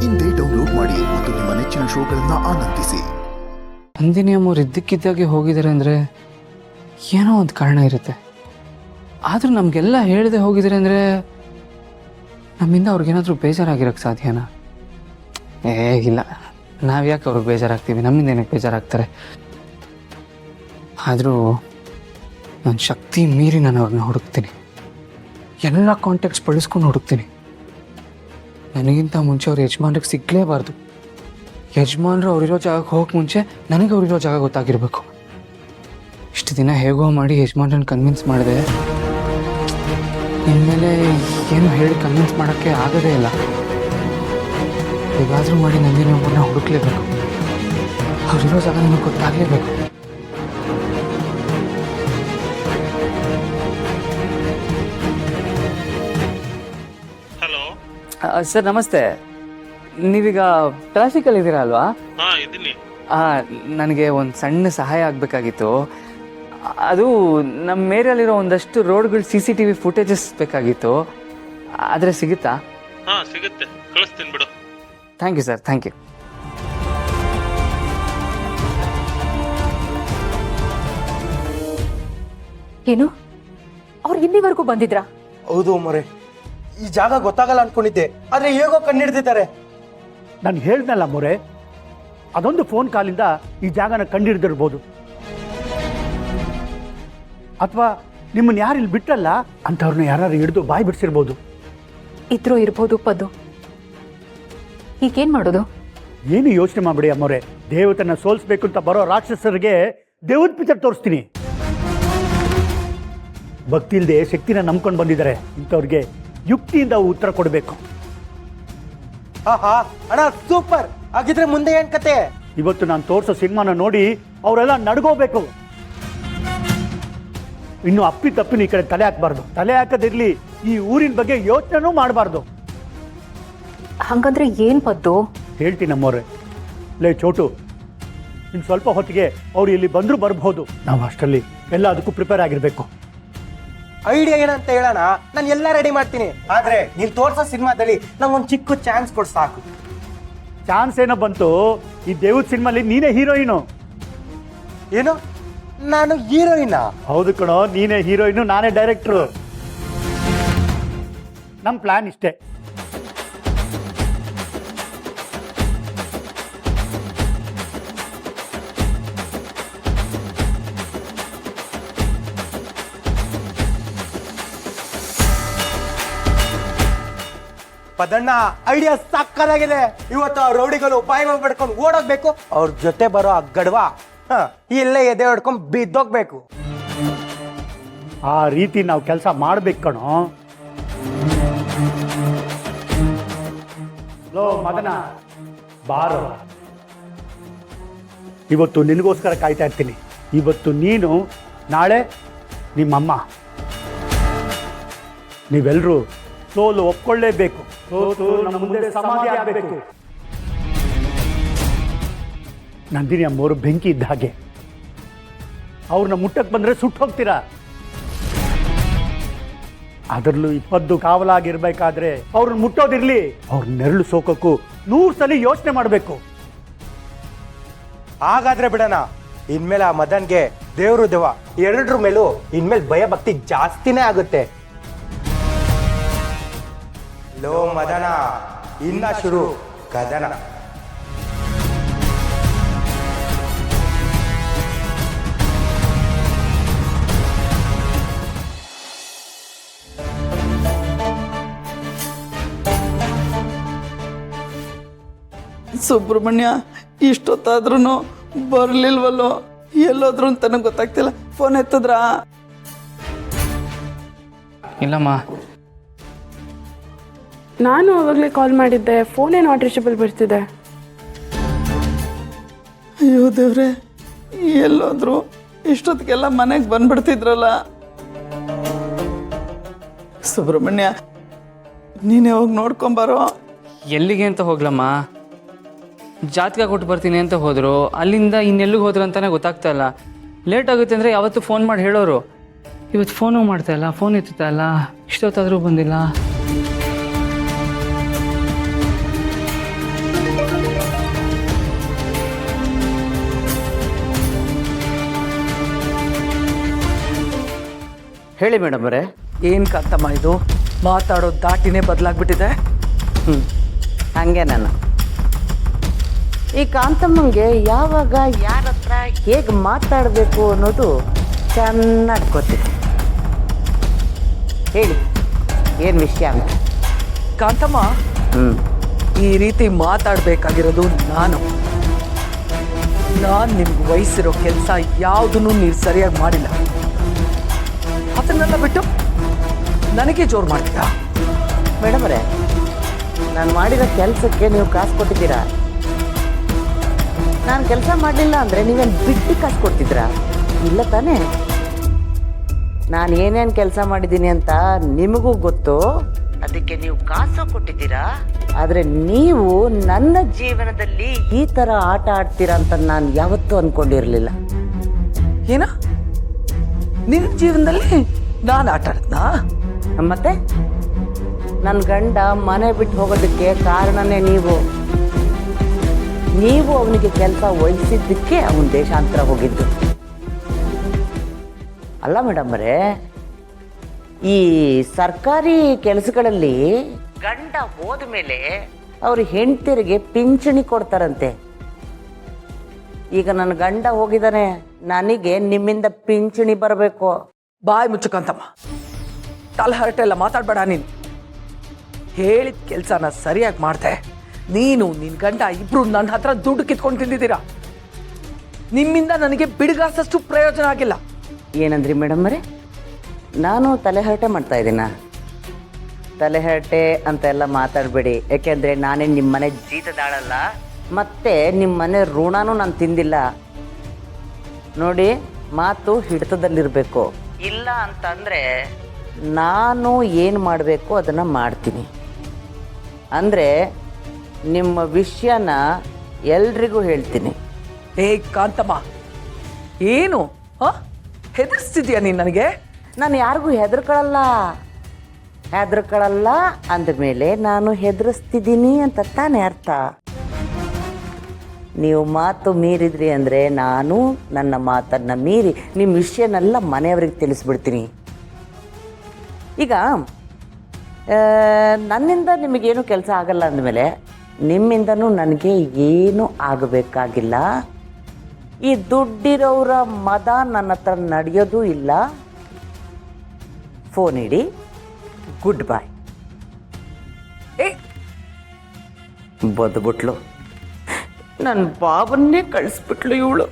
ಇಂದೇ ಡೌನ್ಲೋಡ್ ಮಾಡಿ ಮತ್ತು ನಿಮ್ಮ ನೆಚ್ಚಿನ ಶೋಗಳನ್ನು ಆನಂದಿಸಿ. ನಂದಿನಿ ಅಮ್ಮವ್ರು ಇದ್ದಕ್ಕಿದ್ದಾಗೆ ಹೋಗಿದ್ದಾರೆ ಅಂದರೆ ಏನೋ ಒಂದು ಕಾರಣ ಇರುತ್ತೆ. ಆದರೂ ನಮಗೆಲ್ಲ ಹೇಳದೆ ಹೋಗಿದ್ದಾರೆ ಅಂದರೆ ನಮ್ಮಿಂದ ಅವ್ರಿಗೇನಾದರೂ ಬೇಜಾರಾಗಿರೋಕ್ಕೆ ಸಾಧ್ಯನಾ? ಇಲ್ಲ, ನಾವು ಯಾಕೆ ಅವ್ರಿಗೆ ಬೇಜಾರಾಗ್ತೀವಿ? ನಮ್ಮಿಂದ ಏನಕ್ಕೆ ಬೇಜಾರಾಗ್ತಾರೆ? ಆದರೂ ನನ್ನ ಶಕ್ತಿ ಮೀರಿ ನಾನು ಅವ್ರನ್ನ ಹುಡುಕ್ತೀನಿ. ಎಲ್ಲ ಕಾಂಟ್ಯಾಕ್ಟ್ಸ್ ಬಳಸ್ಕೊಂಡು ಹುಡುಕ್ತೀನಿ. ನನಗಿಂತ ಮುಂಚೆ ಅವ್ರ ಯಜಮಾನ್ರಿಗೆ ಸಿಗಲೇಬಾರ್ದು. ಯಜಮಾನ್ರು ಅವರಿರೋ ಜಾಗಕ್ಕೆ ಹೋಗಕ್ಕೆ ಮುಂಚೆ ನನಗೆ ಅವರಿರೋ ಜಾಗ ಗೊತ್ತಾಗಿರಬೇಕು. ಇಷ್ಟು ದಿನ ಹೇಗೋ ಮಾಡಿ ಯಜಮಾನ್ರನ್ನ ಕನ್ವಿನ್ಸ್ ಮಾಡಿದೆ. ಇನ್ಮೇಲೆ ಏನು ಹೇಳಿ ಕನ್ವಿನ್ಸ್ ಮಾಡೋಕ್ಕೆ ಆಗೋದೇ ಇಲ್ಲ. ಹೇಗಾದರೂ ಮಾಡಿ ನಂದಿನಿ ಒಬ್ಬರನ್ನ ಹುಡುಕ್ಲೇಬೇಕು. ಅವರಿರೋ ಜಾಗ ನನಗೆ ಗೊತ್ತಾಗಲೇಬೇಕು. ಸರ್ ನಮಸ್ತೆ. ನೀವೀಗ ಟ್ರಾಫಿಕಲ್ಲಿ ಇದ್ದೀರಾ ಅಲ್ವಾ? ನನಗೆ ಒಂದು ಸಣ್ಣ ಸಹಾಯ ಆಗಬೇಕಾಗಿತ್ತು. ಅದು ನಮ್ಮ ಏರಿಯಾಲಿರೋ ಒಂದಷ್ಟು ರೋಡ್ಗಳು CCTV ಫುಟೇಜಸ್ ಬೇಕಾಗಿತ್ತು. ಆದರೆ ಸಿಗುತ್ತಾ? ಸಿಗುತ್ತೆ, ಕಳಿಸ್ತೀನಿ ಬಿಡು. Thank you sir, thank you. ಏನು ಅವ್ರು ಇಲ್ಲಿವರೆಗೂ ಬಂದಿದ್ರಾ? ಹೌದು ಮರೆ, ಈ ಜಾಗ ಗೊತ್ತಾಗಲ್ಲ ಅನ್ಕೊಂಡಿದ್ದೆ, ಆದ್ರೆ ಹೇಗೋ ಕಂಡಿಡ್ದಿದ್ದಾರೆ. ನಾನು ಹೇಳ್ದಲ್ಲ ಮೊರೆ, ಅದೊಂದು ಫೋನ್ ಕಾಲಿಂದ ಈ ಜಾಗನ ಕಂಡಿಡ್ದಿರ್ಬೋದು. ಅಥವಾ ನಿಮ್ಮನ್ನ ಯಾರು ಇಲ್ಲಿ ಬಿಟ್ಟಲ್ಲ ಅಂಥವ್ರನ್ನ ಯಾರು ಹಿಡಿದು ಬಾಯಿ ಬಿಡಿಸಿರ್ಬೋದು. ಇದ್ರೂ ಇರ್ಬೋದು ಪದ್ದು. ಈಗೇನ್ ಮಾಡೋದು? ಏನು ಯೋಚನೆ ಮಾಡ್ಬಿಡಿ ಅಮ್ಮೋರೆ. ದೇವತನ್ನ ಸೋಲ್ಸ್ಬೇಕು ಅಂತ ಬರೋ ರಾಕ್ಷಸರಿಗೆ ದೇವದ ಪಿಕ್ಚರ್ ತೋರಿಸ್ತೀನಿ. ಭಕ್ತಿ ಇಲ್ಲದೆ ಶಕ್ತಿನ ನಂಬ್ಕೊಂಡು ಬಂದಿದ್ದಾರೆ. ಇಂಥವ್ರಿಗೆ ಯುಕ್ತಿಯಿಂದ ಉತ್ತರ ಕೊಡಬೇಕು. ಅಣ್ಣ ಸೂಪರ್. ಹಾಗಿದ್ರೆ ಮುಂದೆ ಏನ್ ಕತೆ? ಇವತ್ತು ನಾನು ತೋರಿಸೋ ಸಿನಿಮಾನ ನೋಡಿ ಅವರೆಲ್ಲ ನಡ್ಗೋಬೇಕು. ಇನ್ನು ಅಪ್ಪಿ ತಪ್ಪಿನ ಈ ಕಡೆ ತಲೆ ಹಾಕಬಾರ್ದು. ತಲೆ ಹಾಕದಿರ್ಲಿ, ಈ ಊರಿನ ಬಗ್ಗೆ ಯೋಚನೆನೂ ಮಾಡಬಾರ್ದು. ಹಂಗಂದ್ರೆ ಏನ್ ಪದ್ದು? ಹೇಳ್ತೀನಿ ನಮ್ಮವ್ರೆ. ಲೇ ಚೋಟು, ಇನ್ನು ಸ್ವಲ್ಪ ಹೊತ್ತಿಗೆ ಅವ್ರು ಇಲ್ಲಿ ಬಂದರೂ ಬರ್ಬೋದು. ನಾವು ಅಷ್ಟರಲ್ಲಿ ಎಲ್ಲ ಅದಕ್ಕೂ ಪ್ರಿಪೇರ್ ಆಗಿರ್ಬೇಕು. ಐಡಿಯಾ ಏನಂತ ಹೇಳೋಣ, ನಾನು ಎಲ್ಲ ರೆಡಿ ಮಾಡ್ತೀನಿ. ಆದ್ರೆ ನೀನ್ ತೋರ್ಸೋ ಸಿನಿಮಾದಲ್ಲಿ ನಂಗೊಂದು ಚಿಕ್ಕ ಚಾನ್ಸ್ ಕೊಡ್ ಸಾಕು. ಚಾನ್ಸ್ ಏನೋ ಬಂತು, ಈ ದೇವದ ಸಿನಿಮಾಲಿ ನೀನೇ ಹೀರೋಯಿನು. ಏನು, ನಾನು ಹೀರೋಯಿನ್? ಹೌದು ಕಣೋ, ನೀನೇ ಹೀರೋಯಿನು, ನಾನೇ ಡೈರೆಕ್ಟ್ರು. ನಮ್ಮ ಪ್ಲಾನ್ ಇಷ್ಟೇ. ಪದಣ್ಣ, ಐಡಿಯಾ ಸಾಕಾಗಿದೆ. ಇವತ್ತು ಆ ರೌಡಿಗಳು ಬಾಯಿ ಪಡ್ಕೊಂಡು ಓಡೋಗ್ಬೇಕು. ಅವ್ರ ಜೊತೆ ಬರೋ ಆ ಗಡ್ವ ಇಲ್ಲೇ ಎದೆ ಹೊಡ್ಕೊಂಡ್ ಬಿದ್ದೋಗ್ಬೇಕು. ಆ ರೀತಿ ನಾವು ಕೆಲಸ ಮಾಡ್ಬೇಕು ಕಣೋ. ಲೋ ಮದನ, ಬಾರೋ. ಇವತ್ತು ನಿನಗೋಸ್ಕರ ಕಾಯ್ತಾ ಇರ್ತೀನಿ. ಇವತ್ತು ನೀನು, ನಾಳೆ ನಿಮ್ಮಮ್ಮ. ನೀವೆಲ್ಲರೂ ಸೋಲು ಒಪ್ಕೊಳ್ಳೇಬೇಕು. ಸೋತು ನಮ್ಮ ಮುಂದೆ ಸಮಾಧಿ ಆಗಬೇಕು. ನಂದಿನಿ ಅಮ್ಮವರು ಬೆಂಕಿ ಇದ್ದ ಹಾಗೆ. ಅವ್ರನ್ನ ಮುಟ್ಟಕ್ಕೆ ಬಂದರೆ ಸುಟ್ಟು ಹೋಗ್ತೀರಾ. ಅದರಲ್ಲೂ 20 ಕಾವಲಾಗಿರ್ಬೇಕಾದ್ರೆ ಅವ್ರನ್ನ ಮುಟ್ಟೋದಿರ್ಲಿ, ಅವ್ರ ನೆರಳು ಸೋಕಕ್ಕೂ 100 ಸಲ ಯೋಚನೆ ಮಾಡಬೇಕು. ಹಾಗಾದ್ರೆ ಬಿಡೋಣ. ಇನ್ಮೇಲೆ ಆ ಮದನ್ಗೆ ದೇವ್ರು ದೇವ ಎರಡರ ಮೇಲೂ ಇನ್ಮೇಲೆ ಭಯ ಭಕ್ತಿ ಜಾಸ್ತಿನೇ ಆಗುತ್ತೆ. ಲೋ ಮದನ, ಇನ್ನ ಶುರು ಕದನ. ಸುಬ್ರಹ್ಮಣ್ಯ, ಇಷ್ಟೊತ್ತಾದ್ರೂ ಬರ್ಲಿಲ್ವಲ್ಲೋ? ಎಲ್ಲೋದ್ರು ಅಂತ ನನಗೆ ಗೊತ್ತಾಗ್ತಿಲ್ಲ. ಫೋನ್ ಎತ್ತಿದ್ರಾ? ಇಲ್ಲಮ್ಮ, ನಾನು ಅವಾಗಲೇ ಕಾಲ್ ಮಾಡಿದ್ದೆ, ಫೋನೇ ನಾಟ್ ರೀಚಬಲ್ ಬರ್ತಿದೆ. ಅಯ್ಯೋ ದೇವ್ರೆ, ಎಲ್ಲೋದ್ರು? ಇಷ್ಟೊತ್ತಿಗೆಲ್ಲ ಮನೆಗೆ ಬಂದ್ಬಿಡ್ತಿದ್ರಲ್ಲ. ಸುಬ್ರಹ್ಮಣ್ಯ, ನೀನೇ ಹೋಗಿ ನೋಡ್ಕೊಂಬಾರೋ. ಎಲ್ಲಿಗೆ ಅಂತ ಹೋಗ್ಲಮ್ಮ? ಜಾತಕ ಕೊಟ್ಟು ಬರ್ತೀನಿ ಅಂತ ಹೋದರು. ಅಲ್ಲಿಂದ ಇನ್ನೆಲ್ಲಿಗೆ ಹೋದ್ರು ಅಂತಲೇ ಗೊತ್ತಾಗ್ತಾ ಇಲ್ಲ. ಲೇಟ್ ಆಗುತ್ತೆ ಅಂದರೆ ಯಾವತ್ತೂ ಫೋನ್ ಮಾಡಿ ಹೇಳೋರು. ಇವತ್ತು ಫೋನು ಮಾಡ್ತಾ ಇಲ್ಲ, ಫೋನ್ ಎತ್ತುತ್ತಾ ಇಲ್ಲ. ಇಷ್ಟೊತ್ತಾದರೂ ಬಂದಿಲ್ಲ. ಹೇಳಿ ಮೇಡಮ್ ಅವರೇ. ಏನು ಕಾಂತಮ್ಮ ಇದು ಮಾತಾಡೋ ದಾಟಿನೇ ಬದಲಾಗ್ಬಿಟ್ಟಿದೆ. ಹಂಗೆ ನಾನು ಈ ಕಾಂತಮ್ಮಂಗೆ ಯಾವಾಗ ಯಾರ ಹತ್ರ ಹೇಗೆ ಮಾತಾಡಬೇಕು ಅನ್ನೋದು ಚೆನ್ನಾಗಿ ಗೊತ್ತಿದೆ. ಹೇಳಿ ಏನು ವಿಷಯ ಅಂತ. ಕಾಂತಮ್ಮ, ಈ ರೀತಿ ಮಾತಾಡಬೇಕಾಗಿರೋದು ನಾನು ನಿಮ್ಗೆ ವಹಿಸಿರೋ ಕೆಲಸ ಯಾವುದನ್ನು ನೀವು ಸರಿಯಾಗಿ ಮಾಡಿಲ್ಲ. ಅದನ್ನೆಲ್ಲ ಬಿಟ್ಟು ನನಗೆ ಜೋರು ಮಾಡ್ತೀರಾ? ಮೇಡಮರೇ, ನಾನು ಮಾಡಿರೋ ಕೆಲಸಕ್ಕೆ ನೀವು ಕಾಸು ಕೊಟ್ಟಿದ್ದೀರಾ? ನಾನು ಕೆಲಸ ಮಾಡಲಿಲ್ಲ ಅಂದರೆ ನೀವೇನು ಬಿಟ್ಟು ಕಾಸು ಕೊಡ್ತಿದ್ದೀರಾ? ಇಲ್ಲ ತಾನೇ. ನಾನು ಏನೇನು ಕೆಲಸ ಮಾಡಿದ್ದೀನಿ ಅಂತ ನಿಮಗೂ ಗೊತ್ತು, ಅದಕ್ಕೆ ನೀವು ಕಾಸು ಕೊಟ್ಟಿದ್ದೀರಾ. ಆದರೆ ನೀವು ನನ್ನ ಜೀವನದಲ್ಲಿ ಈ ಥರ ಆಟ ಆಡ್ತೀರಾ ಅಂತ ನಾನು ಯಾವತ್ತೂ ಅಂದ್ಕೊಂಡಿರಲಿಲ್ಲ. ಏನ ನಿನ್ನ ಜೀವನದಲ್ಲಿ ನಾನು ಆಟ ಆಡ್ದಾ? ಮತ್ತೆ ನನ್ನ ಗಂಡ ಮನೆ ಬಿಟ್ಟು ಹೋಗೋದಕ್ಕೆ ಕಾರಣನೇ ನೀವು ಅವನಿಗೆ ಕೆಲಸ ವಹಿಸಿದ್ದಕ್ಕೆ ಅವನ ದೇಶಾಂತರ ಹೋಗಿದ್ದು. ಅಲ್ಲ ಮೇಡಮ್ಮರೇ, ಈ ಸರ್ಕಾರಿ ಕೆಲಸಗಳಲ್ಲಿ ಗಂಡ ಹೋದ ಮೇಲೆ ಅವ್ರ ಹೆಂಡತಿಯರಿಗೆ ಪಿಂಚಣಿ ಕೊಡ್ತಾರಂತೆ. ಈಗ ನನ್ನ ಗಂಡ ಹೋಗಿದ್ದಾನೆ, ನನಗೆ ನಿಮ್ಮಿಂದ ಪಿಂಚಣಿ ಬರಬೇಕು. ಬಾಯ್ ಮುಚ್ಚಕಂತಮ್ಮ, ತಲೆಹರಟೆ ಎಲ್ಲ ಮಾತಾಡಬೇಡ. ನೀನು ಹೇಳಿದ ಕೆಲಸನ ಸರಿಯಾಗಿ ಮಾಡ್ದೆ. ನೀನು ನಿನ್ನ ಗಂಡ ಇಬ್ರು ನನ್ನ ಹತ್ರ ದುಡ್ಡು ಕಿತ್ಕೊಂಡು ತಿಂದಿದ್ದೀರಾ. ನಿಮ್ಮಿಂದ ನನಗೆ ಬಿಡುಗಾಸಷ್ಟು ಪ್ರಯೋಜನ ಆಗಿಲ್ಲ. ಏನಂದ್ರಿ ಮೇಡಮ್ಮರೇ? ನಾನು ತಲೆಹರಟೆ ಮಾಡ್ತಾ ಇದ್ದೀನ? ತಲೆಹರಟೆ ಅಂತ ಎಲ್ಲ ಮಾತಾಡಬೇಡಿ. ಯಾಕೆಂದರೆ ನಾನೇ ನಿಮ್ಮ ಮನೆ ಜೀತದಾಳಲ್ಲ, ಮತ್ತೆ ನಿಮ್ಮ ಮನೆ ಋಣನೂ ನಾನು ತಿಂದಿಲ್ಲ. ನೋಡಿ, ಮಾತು ಹಿಡಿತದಲ್ಲಿರಬೇಕು. ಇಲ್ಲ ಅಂತಂದರೆ ನಾನು ಏನು ಮಾಡಬೇಕು ಅದನ್ನು ಮಾಡ್ತೀನಿ. ಅಂದರೆ ನಿಮ್ಮ ವಿಷಯನ ಎಲ್ರಿಗೂ ಹೇಳ್ತೀನಿ. ಏ ಕಾಂತಮ್ಮ, ಏನು ಹೆದರ್ಸ್ತಿದ್ಯಾ ನೀನು ನನಗೆ? ನಾನು ಯಾರಿಗೂ ಹೆದರ್ಕೊಳ್ಳಲ್ಲ ಅಂದಮೇಲೆ ನಾನು ಹೆದರಿಸ್ತಿದ್ದೀನಿ ಅಂತ ತಾನೇ ಅರ್ಥ. ನೀವು ಮಾತು ಮೀರಿದ್ರಿ ಅಂದರೆ ನಾನು ನನ್ನ ಮಾತನ್ನು ಮೀರಿ ನಿಮ್ಮ ವಿಷಯನೆಲ್ಲ ಮನೆಯವ್ರಿಗೆ ತಿಳಿಸ್ಬಿಡ್ತೀನಿ. ಈಗ ನನ್ನಿಂದ ನಿಮಗೇನು ಕೆಲಸ ಆಗಲ್ಲ ಅಂದಮೇಲೆ ನಿಮ್ಮಿಂದನೂ ನನಗೆ ಏನೂ ಆಗಬೇಕಾಗಿಲ್ಲ. ಈ ದುಡ್ಡಿರೋರ ಮದ ನನ್ನ ಹತ್ರ ನಡೆಯೋದೂ ಇಲ್ಲ. ಫೋನ್ ಇಡಿ. ಗುಡ್ ಬಾಯ್. ಬದ್ಬಿಟ್ಲು, ನನ್ನ ಬಾಬನ್ನೇ ಕಳಿಸ್ಬಿಟ್ಲು ಇವಳು.